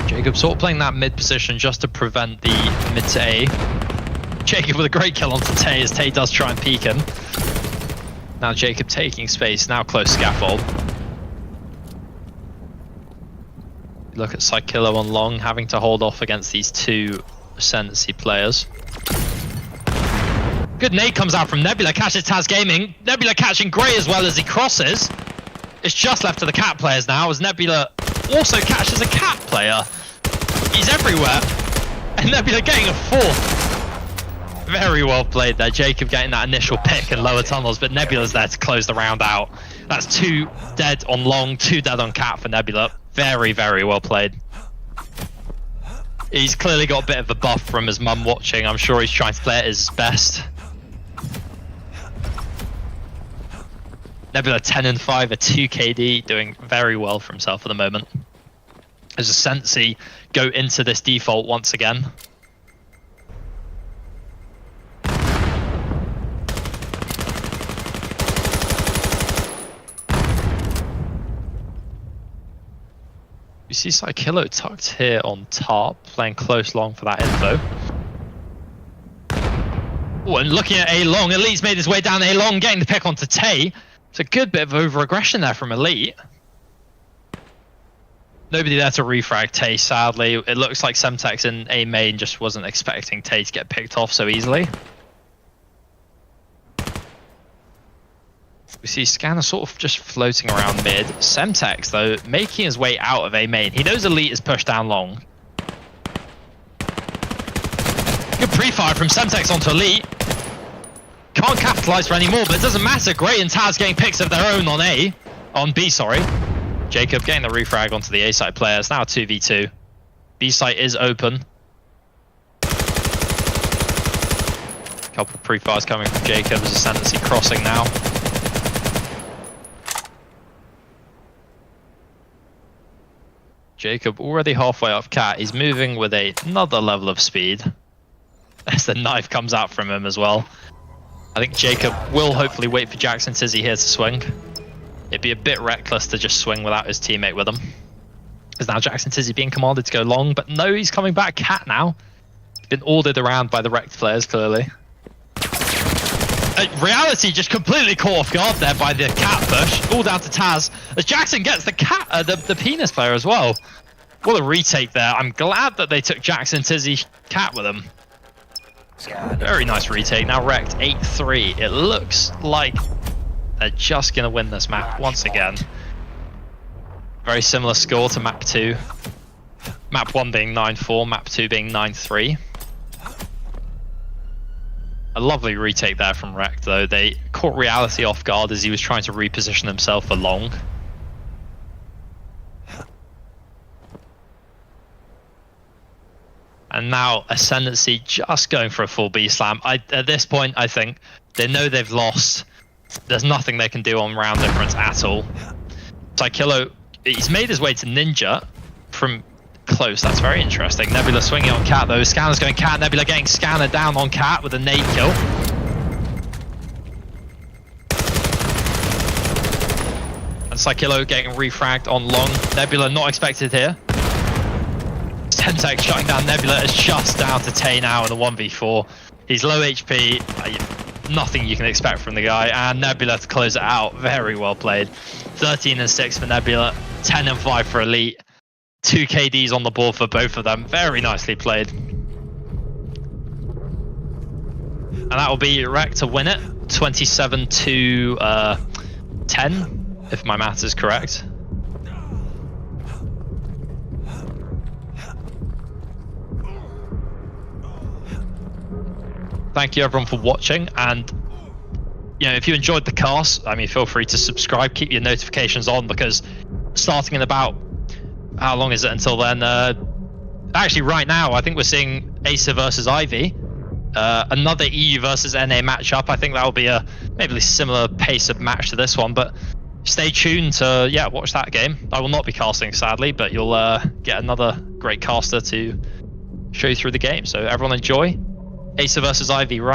Jacob sort of playing that mid position just to prevent the mid to A. Jacob with a great kill onto Tay as Tay does try and peek him. Now Jacob taking space, now close scaffold. Look at Psykillo on long, having to hold off against these 2 Ascendancy players. Good nade comes out from Nebula, catches Taz Gaming. Nebula catching Grey as well as he crosses. It's just left to the Cat players now, as Nebula also catches a Cat player. He's everywhere. And Nebula getting a 4th. Very well played there. Jacob getting that initial pick in lower tunnels, but Nebula's there to close the round out. That's 2 dead on long, 2 dead on Cat for Nebula. Very, very well played. He's clearly got a bit of a buff from his mum watching. I'm sure he's trying to play at his best. Nebula 10-5, a 2 KD, doing very well for himself at the moment. As Ascendancy go into this default once again. You see Psykillo tucked here on top, playing close long for that info. Oh, and looking at A long, Elite's made his way down A long, getting the pick onto Tay. It's a good bit of over-aggression there from Elite. Nobody there to refrag Tay, sadly. It looks like Semtex in A main just wasn't expecting Tay to get picked off so easily. We see Scanner sort of just floating around mid. Semtex, though, making his way out of A main. He knows Elite is pushed down long. Good pre-fire from Semtex onto Elite. Can't capitalize for any more, but it doesn't matter. Grey and Taz getting picks of their own on B, sorry. Jacob getting the refrag onto the A site players. Now 2v2. B site is open. Couple of pre-fires coming from Jacob as Ascendancy crossing now. Jacob already halfway up Cat. He's moving with another level of speed as the knife comes out from him as well. I think Jacob will hopefully wait for Jackson Tizzy here to swing. It'd be a bit reckless to just swing without his teammate with him. Is now Jackson Tizzy being commanded to go long, but no, he's coming back Cat now. He's been ordered around by the Rekt players, clearly. Reality just completely caught off guard there by the Cat push. All down to Taz, as Jackson gets the Cat, the penis player as well. What a retake there. I'm glad that they took Jackson Tizzy Cat with them. Very nice retake. Now Rekt 8-3. It looks like they're just going to win this map once again. Very similar score to map 2. Map 1 being 9-4, map 2 being 9-3. A lovely retake there from Rekt, though. They caught Reality off guard as he was trying to reposition himself for long. And now Ascendancy just going for a full B slam. At this point, I think they know they've lost. There's nothing they can do on round difference at all. Psykillo, he's made his way to Ninja from close. That's very interesting. Nebula swinging on Cat, though. Scanner's going Cat. Nebula getting Scanner down on Cat with a nade kill. And Psykillo getting refragged on long. Nebula not expected here. Semtex shutting down Nebula. It's just down to Tay now in the 1v4. He's low HP. nothing you can expect from the guy. And Nebula to close it out. Very well played. 13 and 6 for Nebula, 10 and 5 for Elite. 2 KDs on the board for both of them. Very nicely played. And that will be Rekt to win it. 27 to 10, if my maths is correct. Thank you everyone for watching, and if you enjoyed the cast, I mean, feel free to subscribe, keep your notifications on, because starting in about, how long is it until then? Actually right now I think we're seeing Acer versus Ivy, another EU versus NA matchup. I think that will be a maybe a similar pace of match to this one, but stay tuned to watch that game. I will not be casting, sadly, but you'll get another great caster to show you through the game. So everyone enjoy. Acer versus Ivy right